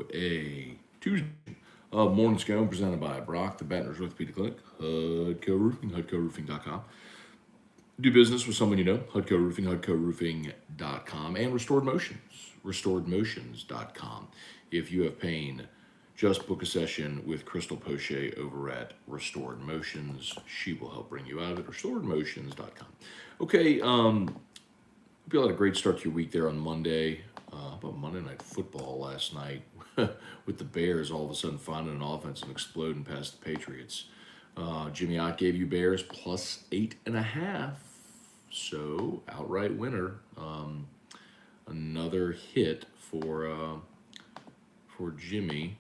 What a Tuesday. Morning Scone presented by Brock, the Baton Rouge Orthopedic Clinic, Hudco Roofing, HudcoRoofing.com. Do business with someone you know, Hudco Roofing, HudcoRoofing.com, and Restored Motions, RestoredMotions.com. If you have pain, just book a session with Crystal Poche over at Restored Motions. She will help bring you out of it, RestoredMotions.com. Okay, hope you all had a great start to your week there on Monday. How about Monday Night Football last night with the Bears all of a sudden finding an offense and exploding past the Patriots. Jimmy Ott gave you Bears plus 8.5. So outright winner. Another hit for Jimmy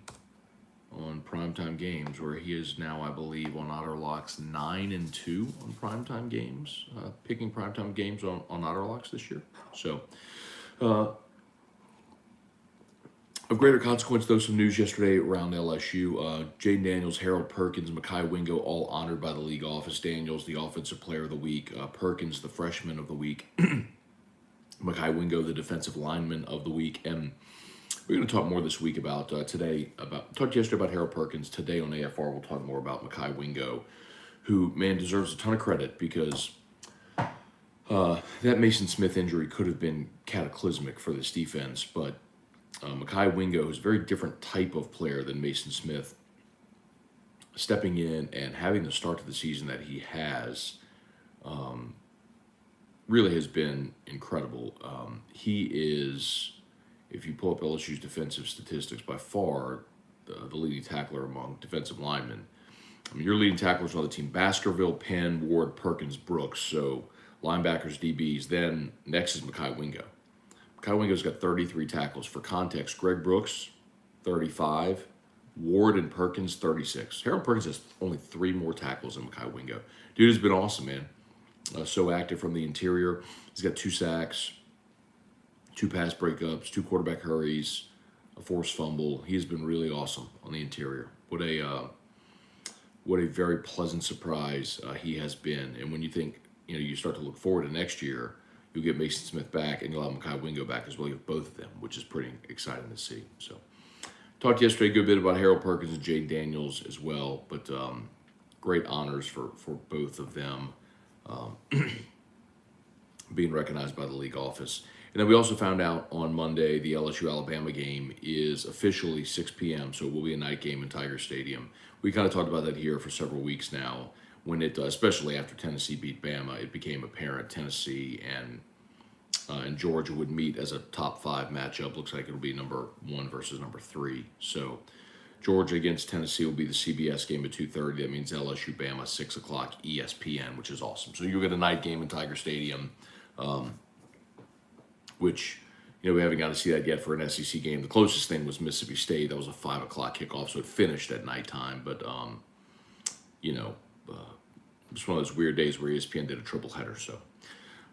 on primetime games, where he is now, I believe, on Otterlocks 9-2 on primetime games, picking primetime games on Otterlocks this year. So, of greater consequence, though, some news yesterday around LSU. Jaden Daniels, Harold Perkins, Mekhi Wingo, all honored by the league office. Daniels, the offensive player of the week. Perkins, the freshman of the week. Mekhi Wingo, the defensive lineman of the week. And we're going to talk more this week about talked yesterday about Harold Perkins. Today on AFR, we'll talk more about Mekhi Wingo, who, man, deserves a ton of credit because that Mason Smith injury could have been cataclysmic for this defense, but Mekhi Wingo is a very different type of player than Mason Smith. Stepping in and having the start to the season that he has really has been incredible. He is, if you pull up LSU's defensive statistics, by far the leading tackler among defensive linemen. I mean, your leading tacklers on the team: Baskerville, Penn, Ward, Perkins, Brooks. So linebackers, DBs. Then next is Mekhi Wingo. Mekhi Wingo's got 33 tackles. For context, Greg Brooks, 35. Ward and Perkins, 36. Harold Perkins has only 3 more tackles than Mekhi Wingo. Dude has been awesome, man. So active from the interior. He's got 2 sacks, 2 pass breakups, 2 quarterback hurries, a forced fumble. He's been really awesome on the interior. What a very pleasant surprise he has been. And when you think, you start to look forward to next year, you'll get Mason Smith back, and you'll have Mekhi Wingo back as well. You have both of them, which is pretty exciting to see. So, talked yesterday a good bit about Harold Perkins and Jaden Daniels as well, but great honors for both of them being recognized by the league office. And then we also found out on Monday the LSU-Alabama game is officially 6 p.m., so it will be a night game in Tiger Stadium. We kind of talked about that here for several weeks now. When it, especially after Tennessee beat Bama, it became apparent Tennessee and Georgia would meet as a top 5 matchup. Looks like it'll be number 1 versus number 3. So Georgia against Tennessee will be the CBS game at 2:30. That means LSU Bama 6 o'clock ESPN, which is awesome. So you'll get a night game in Tiger Stadium, which we haven't got to see that yet for an SEC game. The closest thing was Mississippi State. That was a 5 o'clock kickoff, so it finished at nighttime. But it's one of those weird days where ESPN did a triple header. So,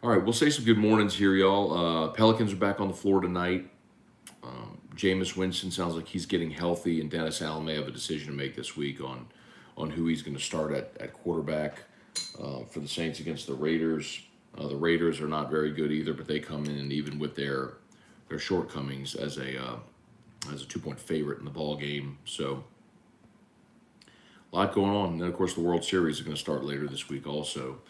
all right, we'll say some good mornings here, y'all. Pelicans are back on the floor tonight. Jameis Winston sounds like he's getting healthy, and Dennis Allen may have a decision to make this week on who he's going to start at quarterback for the Saints against the Raiders. The Raiders are not very good either, but they come in even with their shortcomings as a 2-point favorite in the ball game. So, a lot going on. And then, of course, the World Series is going to start later this week also.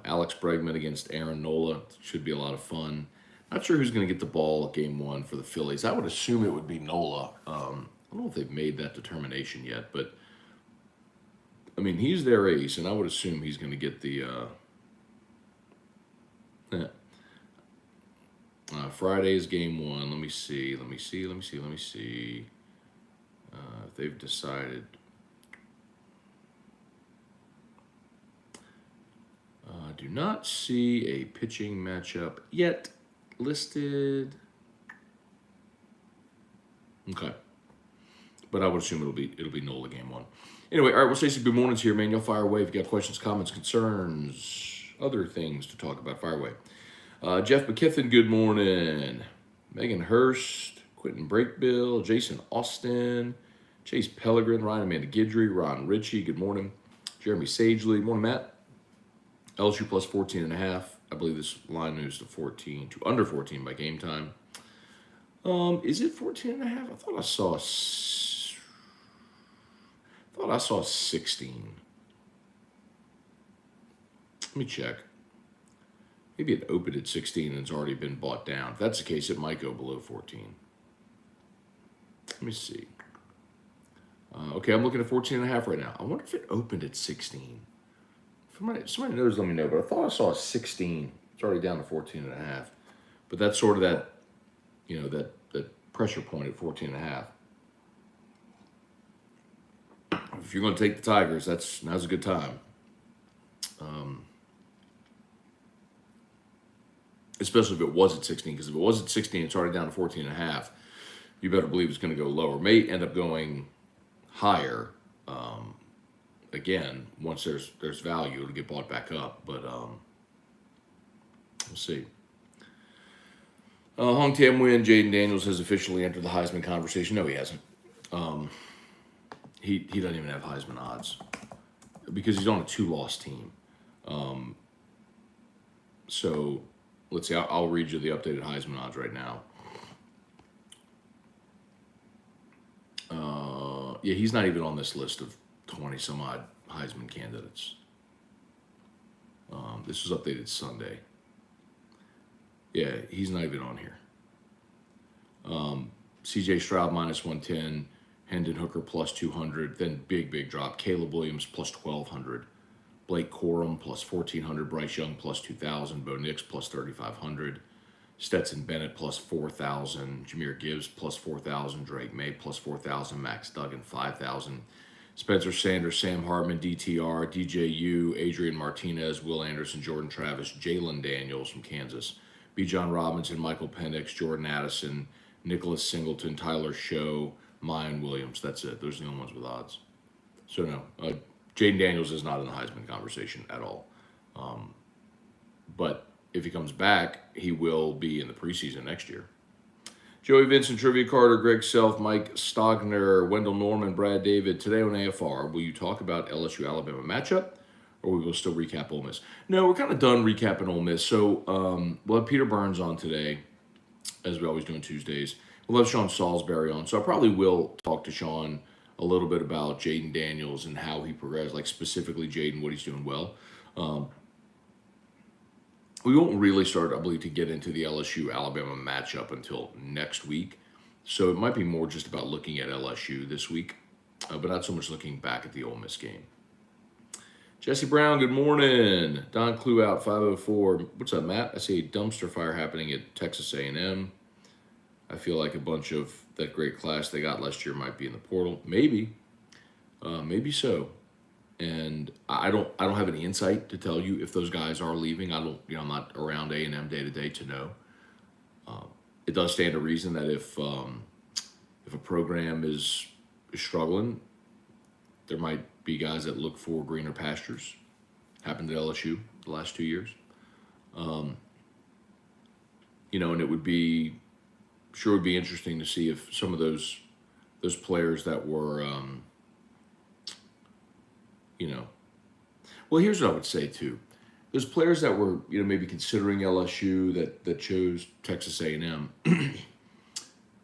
Alex Bregman against Aaron Nola should be a lot of fun. Not sure who's going to get the ball at Game 1 for the Phillies. I would assume it would be Nola. I don't know if they've made that determination yet, but, I mean, he's their ace, and I would assume he's going to get the Friday is Game 1. Let me see. If they've decided. Do not see a pitching matchup yet listed. Okay, but I would assume it'll be Nola Game 1. Anyway, all right, we'll say some good mornings here, man. Y'all fire away if you got questions, comments, concerns, other things to talk about. Fire away. Jeff McKiffin, good morning. Megan Hurst, Quentin Breakbill, Jason Austin, Chase Pellegrin, Ryan Amanda Guidry, Ron Ritchie, good morning. Jeremy Sagely, good morning, Matt. LSU plus 14.5. I believe this line moves to under 14 by game time. Is it 14.5? I thought I saw 16. Let me check. Maybe it opened at 16 and it's already been bought down. If that's the case, it might go below 14. Let me see. Okay, I'm looking at 14.5 right now. I wonder if it opened at 16. If somebody knows, let me know. But I thought I saw a 16. It's already down to 14.5. But that's sort of that, that pressure point at 14.5. If you're going to take the Tigers, now's a good time. Especially if it was at 16, because if it was at 16, it's already down to 14.5. You better believe it's going to go lower. May end up going higher. Again, once there's value, it'll get bought back up. But we'll see. Hong Tam Nguyen, Jaden Daniels has officially entered the Heisman conversation. No, he hasn't. He doesn't even have Heisman odds because he's on a 2-loss team. So let's see. I'll read you the updated Heisman odds right now. Yeah, he's not even on this list of 20 some odd Heisman candidates. This was updated Sunday. Yeah, he's not even on here. CJ Stroud minus 110, Hendon Hooker plus 200, then big drop. Caleb Williams plus 1,200, Blake Corum plus 1,400, Bryce Young plus 2,000, Bo Nix plus 3,500, Stetson Bennett plus 4,000, Jahmyr Gibbs plus 4,000, Drake May plus 4,000, Max Duggan 5,000, Spencer Sanders, Sam Hartman, DTR, DJU, Adrian Martinez, Will Anderson, Jordan Travis, Jalen Daniels from Kansas, Bijan Robinson, Michael Penix, Jordan Addison, Nicholas Singleton, Tyler Show, Mayan Williams. That's it. Those are the only ones with odds. So no, Jaden Daniels is not in the Heisman conversation at all. But if he comes back, he will be in the preseason next year. Joey Vincent, Trivia Carter, Greg Self, Mike Stogner, Wendell Norman, Brad David. Today on AFR, will you talk about LSU Alabama matchup, or we will still recap Ole Miss? No, we're kind of done recapping Ole Miss. So we'll have Peter Burns on today, as we always do on Tuesdays. We'll have Sean Salisbury on. So I probably will talk to Sean a little bit about Jaden Daniels and how he progressed, like specifically Jaden, what he's doing well. We won't really start, I believe, to get into the LSU-Alabama matchup until next week. So it might be more just about looking at LSU this week, but not so much looking back at the Ole Miss game. Jesse Brown, good morning. Don Clue out, 504. What's up, Matt? I see a dumpster fire happening at Texas A&M. I feel like a bunch of that great class they got last year might be in the portal. Maybe. Maybe so. And I don't have any insight to tell you if those guys are leaving. I'm not around A&M day to day to know. It does stand to reason that if a program is struggling, there might be guys that look for greener pastures. Happened at LSU the last 2 years. And it would be interesting to see if some of those players that were. Well, here's what I would say too. Those players that were, maybe considering LSU that chose Texas A&M, and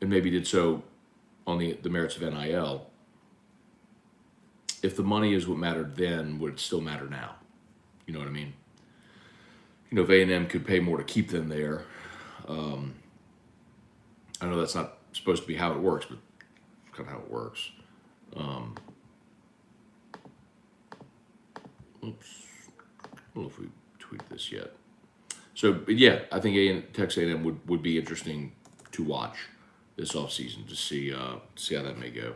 maybe did so on the merits of NIL. If the money is what mattered then, would it still matter now? You know what I mean? If A&M could pay more to keep them there, I know that's not supposed to be how it works, but it's kind of how it works. Oops. I don't know if we tweeted this yet. So, but yeah, I think Texas A&M would be interesting to watch this offseason to see how that may go.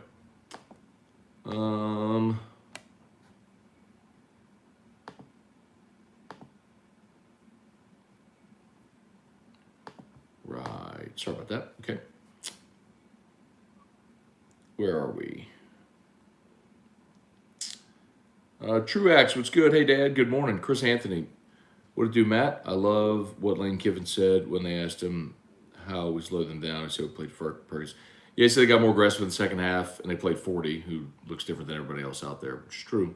Right. Sorry about that. Okay. Where are we? Truax, what's good? Hey, Dad. Good morning. Chris Anthony. What it do, Matt? I love what Lane Kiffin said when they asked him how we slowed them down. He said we played Perkins. Yeah, he said they got more aggressive in the second half, and they played 40, who looks different than everybody else out there, which is true.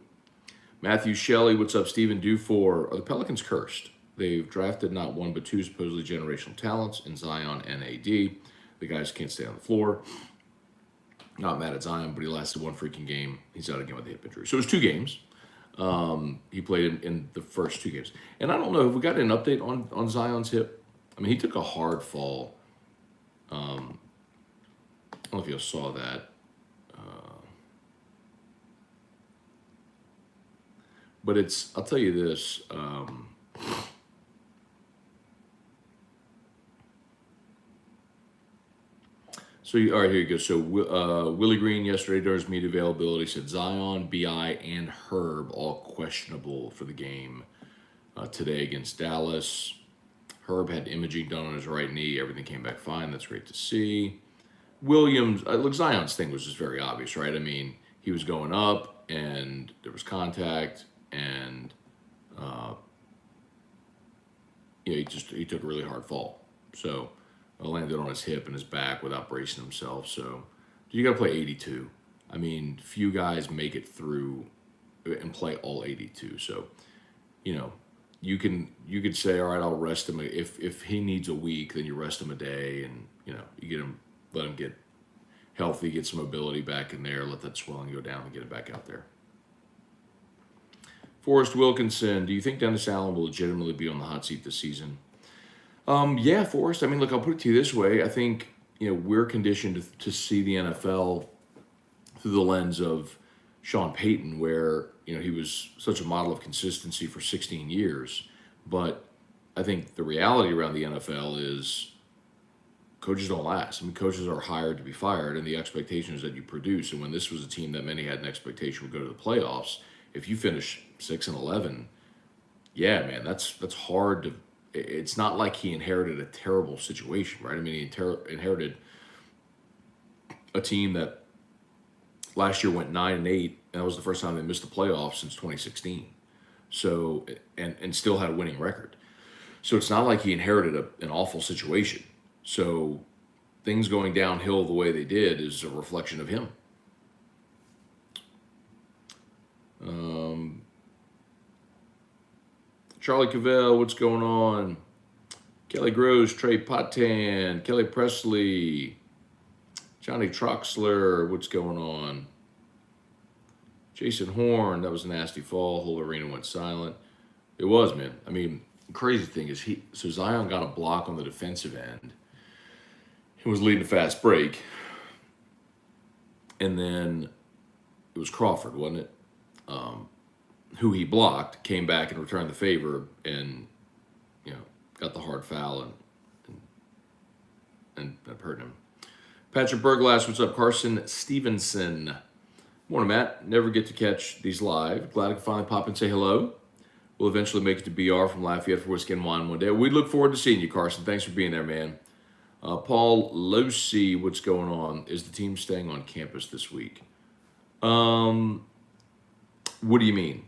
Matthew Shelley, what's up, Stephen? Are the Pelicans cursed? They've drafted not one but two supposedly generational talents in Zion and AD. The guys can't stay on the floor. Not mad at Zion, but he lasted one freaking game. He's out again with a hip injury. So it was 2 games. He played in the first 2 games. And I don't know, have we got an update on Zion's hip? I mean, he took a hard fall. I don't know if you saw that. But I'll tell you this. All right, here you go. So Willie Green yesterday during his media availability said Zion, B.I., and Herb all questionable for the game today against Dallas. Herb had imaging done on his right knee. Everything came back fine. That's great to see. Williams, look, Zion's thing was just very obvious, right? I mean, he was going up, and there was contact, and he took a really hard fall. So landed on his hip and his back without bracing himself. So you got to play 82. I mean, few guys make it through and play all 82. So, you could say, all right, I'll rest him. If he needs a week, then you rest him a day, and let him get healthy, get some mobility back in there, let that swelling go down, and get it back out there. Forrest Wilkinson, do you think Dennis Allen will legitimately be on the hot seat this season? Yeah, Forrest. I mean, look, I'll put it to you this way. I think we're conditioned to see the NFL through the lens of Sean Payton, where he was such a model of consistency for 16 years. But I think the reality around the NFL is coaches don't last. I mean, coaches are hired to be fired, and the expectation is that you produce. And when this was a team that many had an expectation would go to the playoffs, if you finish 6-11, yeah, man, that's hard to. It's not like he inherited a terrible situation, right? I mean, he inherited a team that last year went 9-8, and that was the first time they missed the playoffs since 2016. So, and still had a winning record. So it's not like he inherited an awful situation. So things going downhill the way they did is a reflection of him. Charlie Cavell, what's going on? Kelly Gross, Trey Patan, Kelly Presley, Johnny Troxler, what's going on? Jason Horn, that was a nasty fall. Whole arena went silent. It was, man. I mean, the crazy thing is so Zion got a block on the defensive end. He was leading a fast break. And then it was Crawford, wasn't it? Who he blocked, came back and returned the favor, and got the hard foul and that hurt him. Patrick Berglass, what's up? Carson Stevenson, morning, Matt. Never get to catch these live. Glad I could finally pop and say hello. We'll eventually make it to BR from Lafayette for Whiskey and Wine one day. We look forward to seeing you, Carson. Thanks for being there, man. Paul Losi, what's going on? Is the team staying on campus this week? What do you mean?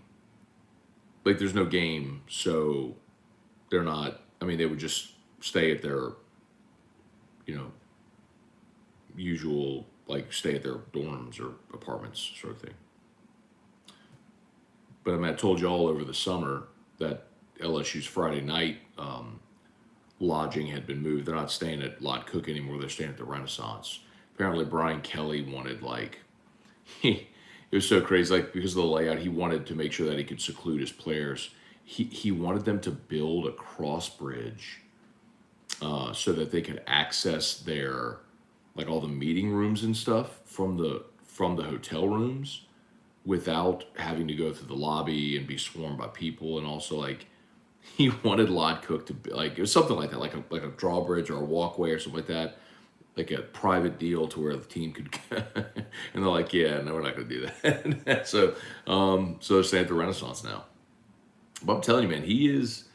Like, there's no game, so they're not. I mean, they would just stay at their, usual, like, stay at their dorms or apartments sort of thing. But I mean, I told you all over the summer that LSU's Friday night lodging had been moved. They're not staying at Lot Cook anymore. They're staying at the Renaissance. Apparently, Brian Kelly wanted, it was so crazy, because of the layout, he wanted to make sure that he could seclude his players. He wanted them to build a cross bridge so that they could access their, all the meeting rooms and stuff from the hotel rooms without having to go through the lobby and be swarmed by people. And also, he wanted Lot Cook to be, it was something like that, like a drawbridge or a walkway or something like that. Like a private deal to where the team could, and they're like, yeah, no, we're not going to do that. So they're staying at the Renaissance now. But I'm telling you, man, he is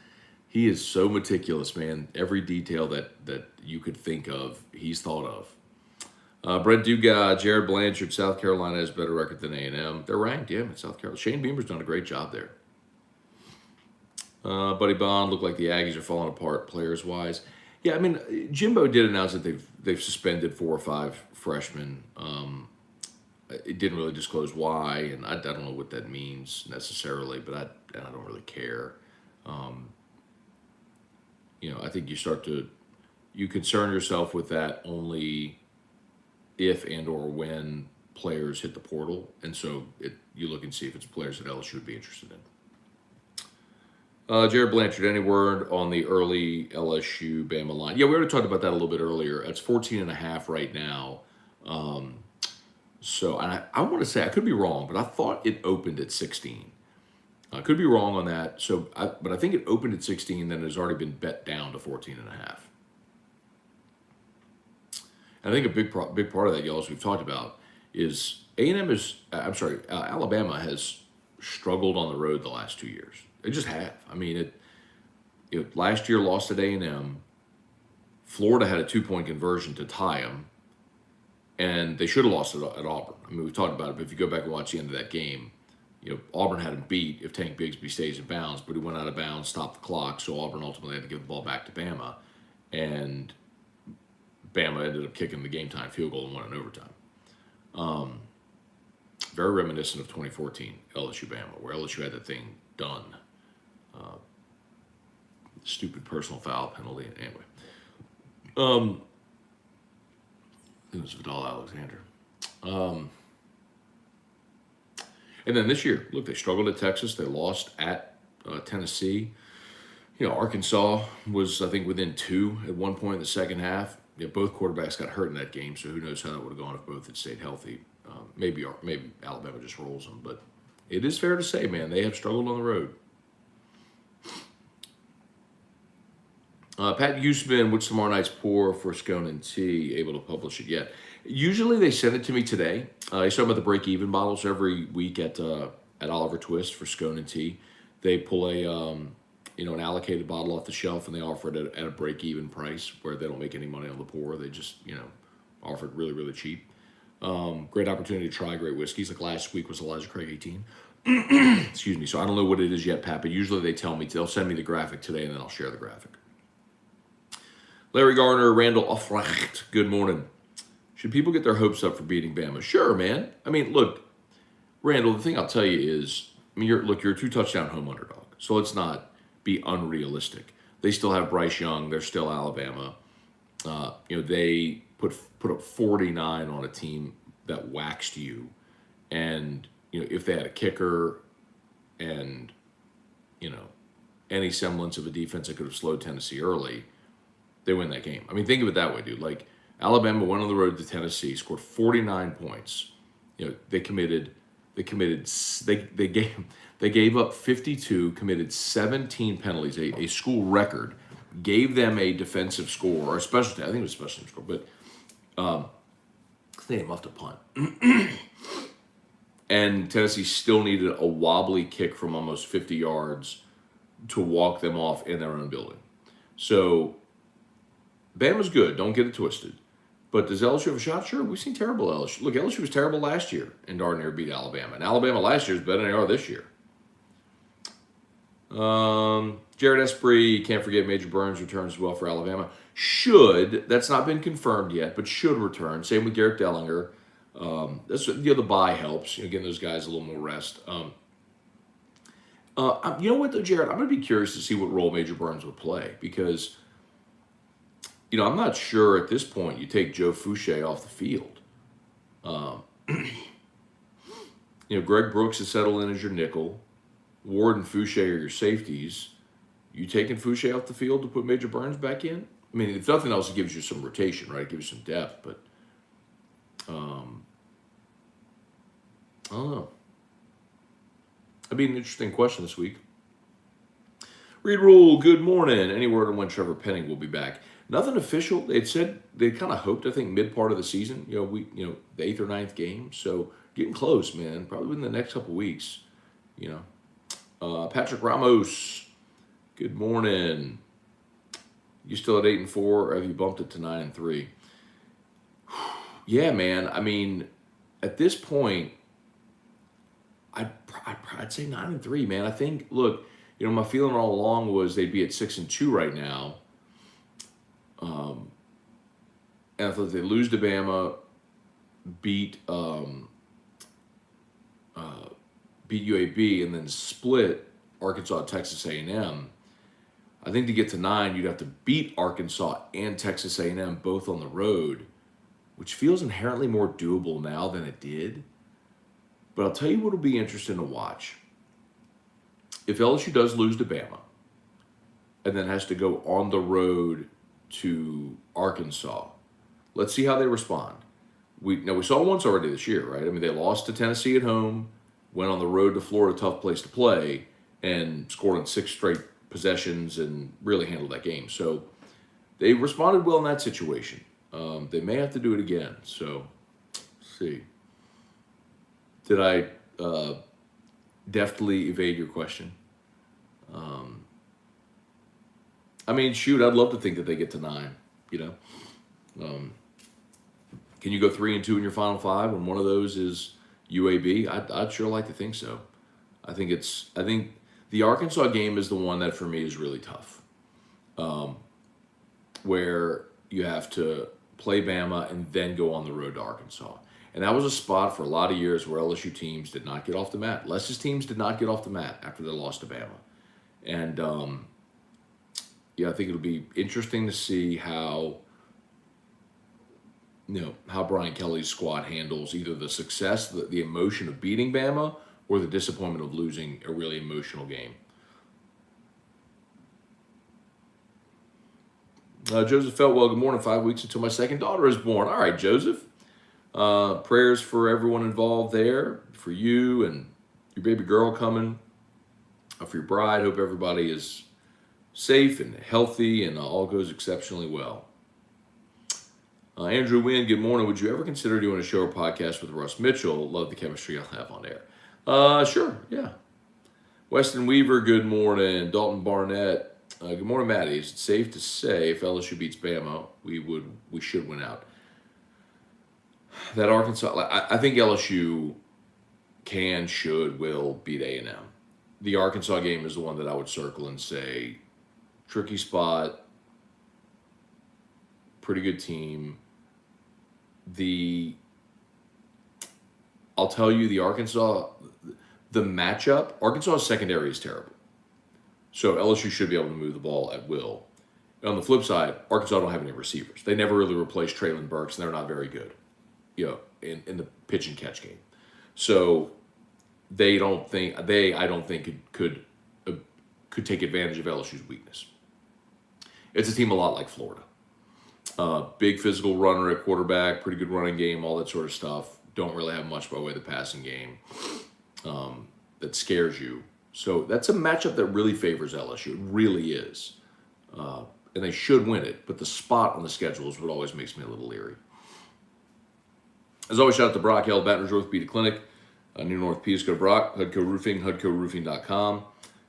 so meticulous, man. Every detail that you could think of, he's thought of. Brent Dugas, Jared Blanchard, South Carolina has a better record than A&M. They're ranked, yeah, in South Carolina. Shane Beamer's done a great job there. Buddy Bond, looked like the Aggies are falling apart players-wise. Yeah, I mean, Jimbo did announce that they've suspended 4 or 5 freshmen. It didn't really disclose why, and I don't know what that means necessarily, but I don't really care. I think you start to you concern yourself with that only if and or when players hit the portal, and so you look and see if it's players that LSU would be interested in. Jared Blanchard, any word on the early LSU Bama line? Yeah, we already talked about that a little bit earlier. It's 14.5 right now. So, and I want to say, I could be wrong, but I thought it opened at 16. I could be wrong on that. So, but I think it opened at 16, then it has already been bet down to 14.5. And I think a big part of that, y'all, as we've talked about, is Alabama has struggled on the road the last 2 years. They just have. I mean, it last year lost at A&M. Florida had a 2-point conversion to tie them, and they should have lost at Auburn. I mean, we've talked about it, but if you go back and watch the end of that game, Auburn had him beat if Tank Bigsby stays in bounds, but he went out of bounds, stopped the clock, so Auburn ultimately had to give the ball back to Bama, and Bama ended up kicking the game-time field goal and won in overtime. Very reminiscent of 2014 LSU Bama, where LSU had that thing done. Stupid personal foul penalty. Anyway. It was Vidal Alexander. And then this year, look, they struggled at Texas. They lost at Tennessee. Arkansas was, I think, within 2 at one point in the second half. Both quarterbacks got hurt in that game, so who knows how that would have gone if both had stayed healthy. Maybe Alabama just rolls them, but it is fair to say, man, they have struggled on the road. Pat Usman, what's tomorrow night's pour for Scone and Tea? Able to publish it yet? Usually they send it to me today. I talk about the break-even bottles every week at Oliver Twist for Scone and Tea. They pull an allocated bottle off the shelf and they offer it at a break-even price where they don't make any money on the pour. They just offer it really, really cheap. Great opportunity to try great whiskeys. Like last week was Elijah Craig 18. Excuse me. So I don't know what it is yet, Pat, but usually they tell me they'll send me the graphic today and then I'll share the graphic. Larry Garner, Randall Offrecht, good morning. Should people get their hopes up for beating Bama? Sure, man. I mean, look, Randall, the thing I'll tell you is, you're a 2-touchdown home underdog. So let's not be unrealistic. They still have Bryce Young. They're still Alabama. They put up 49 on a team that waxed you. And, if they had a kicker and, any semblance of a defense that could have slowed Tennessee early, they win that game. I mean, think of it that way, dude. Like, Alabama went on the road to Tennessee, scored 49 points. They gave up 52, committed 17 penalties, a school record, gave them a defensive score, or a special team, I think it was a special team score, but they muffed a punt. And Tennessee still needed a wobbly kick from almost 50 yards to walk them off in their own building. So, Bama's good, don't get it twisted. But does LSU have a shot? Sure, we've seen terrible LSU. Look, LSU was terrible last year and darn near beat Alabama. And Alabama last year is better than they are this year. Jared Esprit, can't forget Major Burns returns as well for Alabama. Should, that's not been confirmed yet, but should return. Same with Garrett Dellinger. The bye helps. Getting those guys a little more rest. You know what, though, Jared? I'm going to be curious to see what role Major Burns would play because I'm not sure at this point you take Joe Fouché off the field. Greg Brooks is settled in as your nickel. Ward and Fouché are your safeties. You taking Fouché off the field to put Major Burns back in? I mean, if nothing else, it gives you some rotation, right? It gives you some depth, but I don't know. That'd be an interesting question this week. Reed Rule, good morning. Any word on when Trevor Penning will be back? Nothing official. They'd said they kind of hoped, I think, mid part of the season. The 8th or 9th game. So getting close, man. Probably within the next couple weeks. Patrick Ramos, good morning. You still at 8-4, or have you bumped it to 9-3? Yeah, man. I mean, at this point, I'd say 9-3, man. I think. Look, my feeling all along was they'd be at 6-2 right now. And I thought they lose to Bama, beat UAB, and then split Arkansas, Texas A&M. I think to get to 9, you'd have to beat Arkansas and Texas A&M both on the road, which feels inherently more doable now than it did. But I'll tell you what will be interesting to watch. If LSU does lose to Bama and then has to go on the road to Arkansas, let's see how they respond. We saw once already this year, right? I mean, they lost to Tennessee at home, went on the road to Florida, tough place to play, and scored on 6 straight possessions and really handled that game. So they responded well in that situation. They may have to do it again. So, let's see. Did I deftly evade your question? I mean, shoot, I'd love to think that they get to 9. You know, can you go 3-2 in your Final 5 when one of those is UAB? I'd sure like to think so. I think the Arkansas game is the one that for me is really tough, where you have to play Bama and then go on the road to Arkansas. And that was a spot for a lot of years where LSU teams did not get off the mat. LSU's teams did not get off the mat after they lost to Bama. And, I think it'll be interesting to see how Brian Kelly's squad handles either the success, the emotion of beating Bama, or the disappointment of losing a really emotional game. Joseph Feltwell, good morning. 5 weeks until my second daughter is born. All right, Joseph. Prayers for everyone involved there, for you and your baby girl coming, for your bride. Hope everybody is safe and healthy and all goes exceptionally well. Andrew Wynn, good morning. Would you ever consider doing a show or podcast with Russ Mitchell? Love the chemistry I'll have on air. Sure, yeah. Weston Weaver, good morning. Dalton Barnett, good morning, Maddie. Is it safe to say if LSU beats Bama, we should win out? That Arkansas, I think LSU can, should, will beat A&M. The Arkansas game is the one that I would circle and say, tricky spot, pretty good team. I'll tell you, the matchup, Arkansas's secondary is terrible. So LSU should be able to move the ball at will. On the flip side, Arkansas don't have any receivers. They never really replaced Traylon Burks, and they're not very good, in the pitch and catch game. So I don't think could take advantage of LSU's weakness. It's a team a lot like Florida. Big physical runner at quarterback, pretty good running game, all that sort of stuff. Don't really have much by way of the passing game that scares you. So that's a matchup that really favors LSU. It really is. And they should win it, but the spot on the schedule is what always makes me a little leery. As always, shout out to Brock L. Baton Rouge Orthopedic Clinic, New North Peace. Go to Brock, Hudco Roofing, HudcoRoofing.com.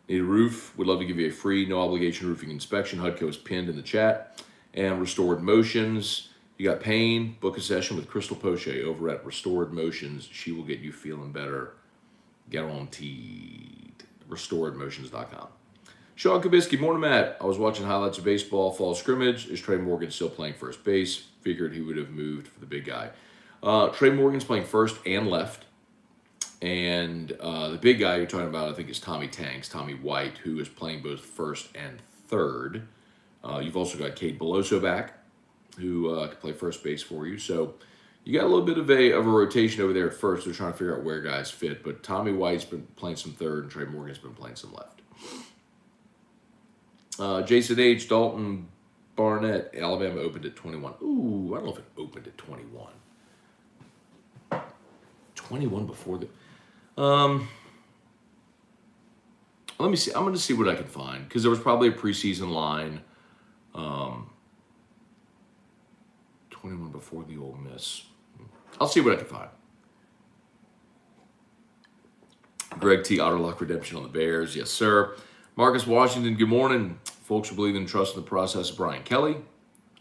Need a roof? We'd love to give you a free, no-obligation roofing inspection. Hudco is pinned in the chat. And Restored Motions. You got pain? Book a session with Crystal Poche over at Restored Motions. She will get you feeling better. Guaranteed. RestoredMotions.com. Sean Kabisky, morning, Matt. I was watching highlights of baseball fall scrimmage. Is Trey Morgan still playing first base? Figured he would have moved for the big guy. Trey Morgan's playing first and left. And the big guy you're talking about, I think, is Tommy White, who is playing both first and third. You've also got Cade Beloso back, who can play first base for you. So you got a little bit of a rotation over there at first. They're trying to figure out where guys fit. But Tommy White's been playing some third, and Trey Morgan's been playing some left. Jason H. Dalton Barnett, Alabama opened at 21. Ooh, I don't know if it opened at 21. 21 before the... let me see. I'm going to see what I can find, because there was probably a preseason line. 21 before the Ole Miss. I'll see what I can find. Greg T. Otterlock Redemption on the Bears. Yes, sir. Marcus Washington, good morning. Folks who believe in and trust in the process of Brian Kelly.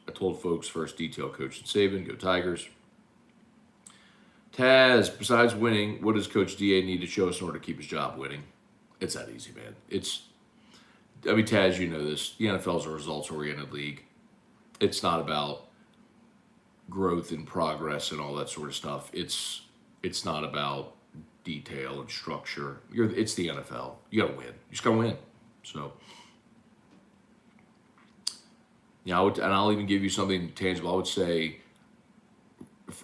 I told folks first detail Coach and Saban. Go Tigers. Taz, besides winning, what does Coach DA need to show us in order to keep his job winning? It's that easy, man. Taz, you know this. The NFL is a results-oriented league. It's not about growth and progress and all that sort of stuff. It's not about detail and structure. It's the NFL. You got to win. You just got to win. So, You know, and I'll even give you something tangible. I would say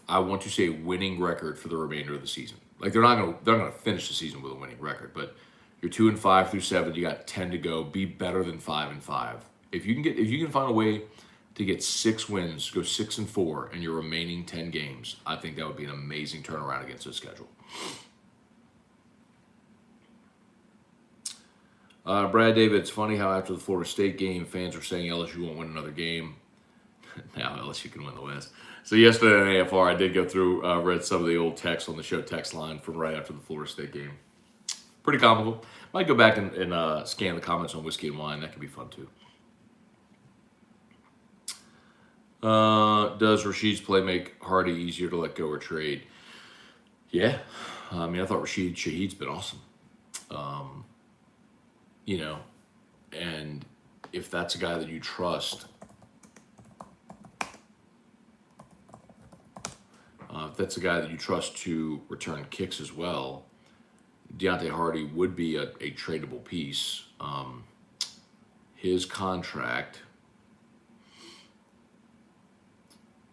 I want to say a winning record for the remainder of the season. Like they're not gonna finish the season with a winning record, but you're 2-5 through 7. You got 10 to go. Be better than 5-5. If you can find a way to get 6 wins, go 6-4 in your remaining 10 games, I think that would be an amazing turnaround against this schedule. Brad David, it's funny how after the Florida State game, fans are saying LSU won't win another game. Now LSU can win the West. So yesterday in AFR, I did go through, read some of the old texts on the show text line from right after the Florida State game. Pretty comical. Might go back and scan the comments on Whiskey and Wine. That could be fun too. Does Rashid's play make Hardy easier to let go or trade? Yeah. I mean, I thought Rashid Shaheed's been awesome. You know, and if that's a guy that you trust, to return kicks as well, Deontay Hardy would be a tradable piece. His contract,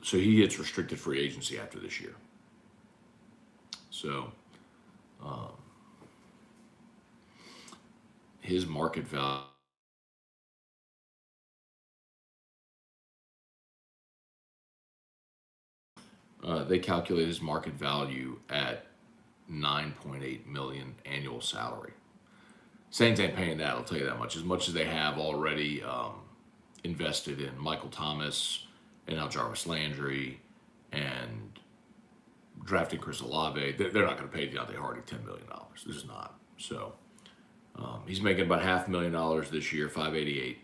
so he hits restricted free agency after this year. So his market value, they calculate his market value at $9.8 million annual salary. Saints ain't paying that, I'll tell you that much. As much as they have already invested in Michael Thomas and now Jarvis Landry and drafting Chris Olave, they're not going to pay Deontay Hardy $10 million. They're just not. So he's making about $500,000 this year, $588.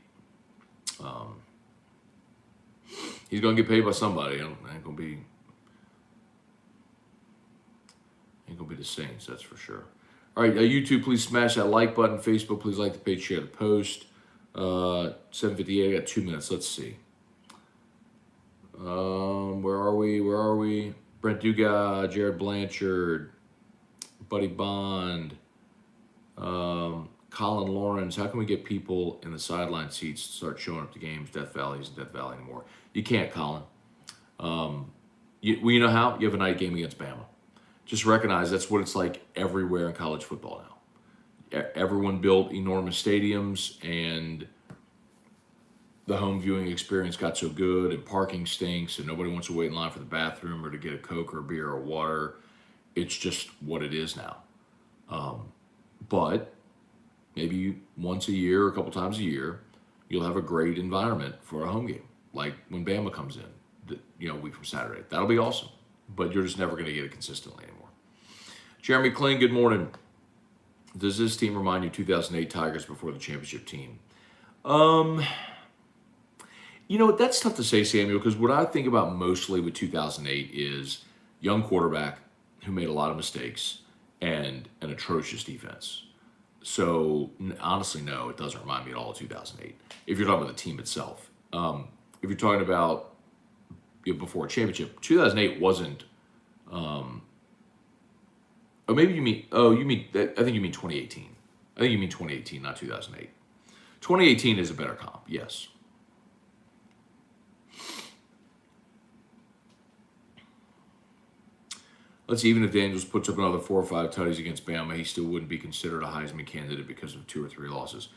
He's going to get paid by somebody. Ain't going to be the Saints, that's for sure. All right, YouTube, please smash that like button. Facebook, please like the page, share the post. 7:58, I got 2 minutes. Let's see. Where are we? Brent Dugas, Jared Blanchard, Buddy Bond, Colin Lawrence. How can we get people in the sideline seats to start showing up to games? Death Valley isn't Death Valley anymore. You can't, Colin. You know how? You have a night game against Bama. Just recognize that's what it's like everywhere in college football now. Everyone built enormous stadiums, and the home viewing experience got so good, and parking stinks, and nobody wants to wait in line for the bathroom or to get a Coke or a beer or water. It's just what it is now. But maybe once a year or a couple times a year, you'll have a great environment for a home game, like when Bama comes in, a week from Saturday. That'll be awesome. But you're just never going to get it consistently anymore. Jeremy Kling, good morning. Does this team remind you of 2008 Tigers before the championship team? That's tough to say, Samuel, because what I think about mostly with 2008 is young quarterback who made a lot of mistakes and an atrocious defense. So, honestly, no, it doesn't remind me at all of 2008. If you're talking about the team itself. If you're talking about before a championship, 2008 wasn't. I think you mean 2018. I think you mean 2018, not 2008. 2018 is a better comp, yes. Let's see, even if Daniels puts up another 4 or 5 tutties against Bama, he still wouldn't be considered a Heisman candidate because of 2 or 3 losses.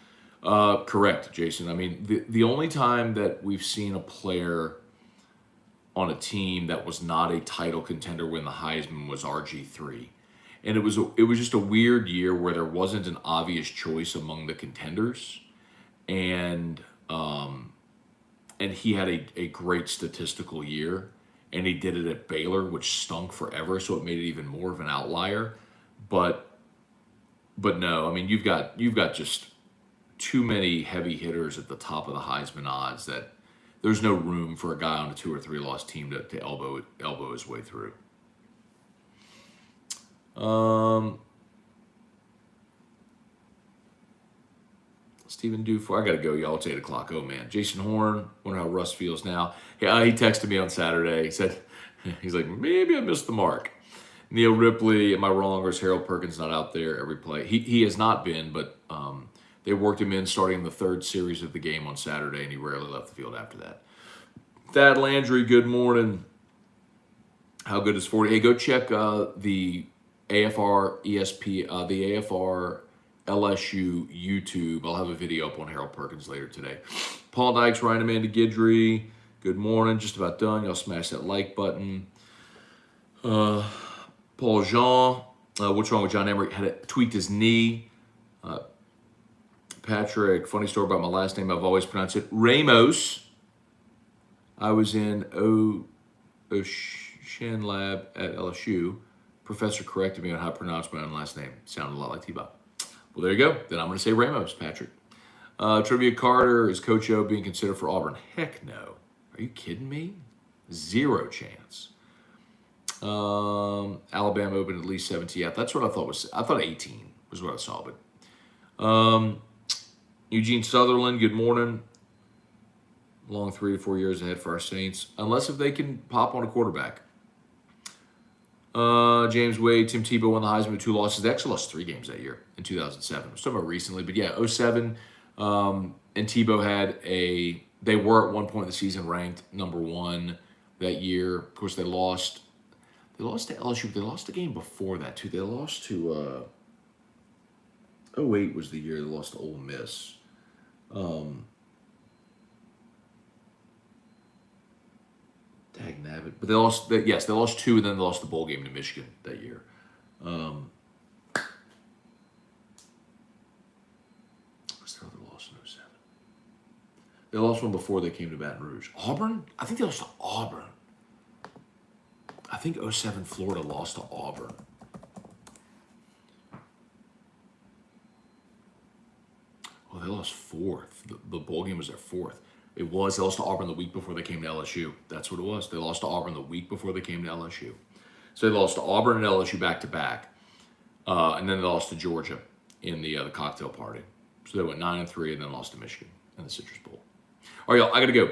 Correct, Jason. I mean, the only time that we've seen a player on a team that was not a title contender win the Heisman was RG3. And it was just a weird year where there wasn't an obvious choice among the contenders. And he had a great statistical year. And he did it at Baylor, which stunk forever, so it made it even more of an outlier. But no, I mean, you've got just too many heavy hitters at the top of the Heisman odds that there's no room for a guy on a 2 or 3 loss team to elbow his way through. Stephen Dufour, I gotta go, y'all. It's 8 o'clock. Oh man, Jason Horn. Wonder how Russ feels now. Yeah, he texted me on Saturday. He said, he's like, maybe I missed the mark. Neil Ripley, am I wrong, or is Harold Perkins not out there every play? He has not been, but They worked him in starting the third series of the game on Saturday, and he rarely left the field after that. Thad Landry, good morning. How good is 40? Hey, go check the AFR ESP, the AFR LSU YouTube. I'll have a video up on Harold Perkins later today. Paul Dykes, Ryan Amanda Guidry, good morning. Just about done. Y'all smash that like button. Paul Jean, what's wrong with John Emery? Tweaked his knee. Patrick, funny story about my last name. I've always pronounced it Ramos. I was in Ocean Lab at LSU. Professor corrected me on how to pronounce my own last name. Sounded a lot like T-Bob. Well, there you go. Then I'm going to say Ramos, Patrick. Trivia Carter, is Coach O being considered for Auburn? Heck no. Are you kidding me? Zero chance. Alabama opened at least 17. Yeah, that's what I thought I thought 18 was what I saw. But Eugene Sutherland, good morning. Long 3 to 4 years ahead for our Saints, unless if they can pop on a quarterback. James Wade, Tim Tebow won the Heisman with 2 losses. They actually lost 3 games that year in 2007. I was talking about recently, but yeah, 07. And Tebow they were at one point in the season ranked number 1 that year. Of course, they lost to LSU, but they lost the game before that too. They lost to 08 was the year they lost to Ole Miss. Dagnabbit. But they lost 2, and then they lost the bowl game to Michigan that year. What's their other loss in 07? They lost one before they came to Baton Rouge. Auburn? I think they lost to Auburn. I think 07 Florida lost to Auburn. Oh, they lost 4th. The bowl game was their 4th. It was. They lost to Auburn the week before they came to LSU. That's what it was. They lost to Auburn the week before they came to LSU. So they lost to Auburn and LSU back-to-back. And then they lost to Georgia in the cocktail party. So they went 9-3 and then lost to Michigan in the Citrus Bowl. All right, y'all, I got to go.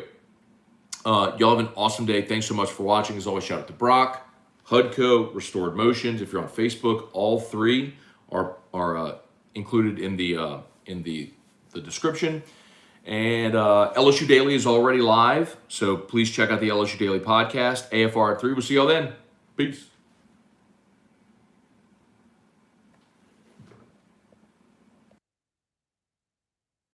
Y'all have an awesome day. Thanks so much for watching. As always, shout out to Brock, Hudco, Restored Motions. If you're on Facebook, all 3 are included in the description. And LSU Daily is already live, so please check out the LSU Daily podcast. AFR at 3. We'll see y'all then. Peace.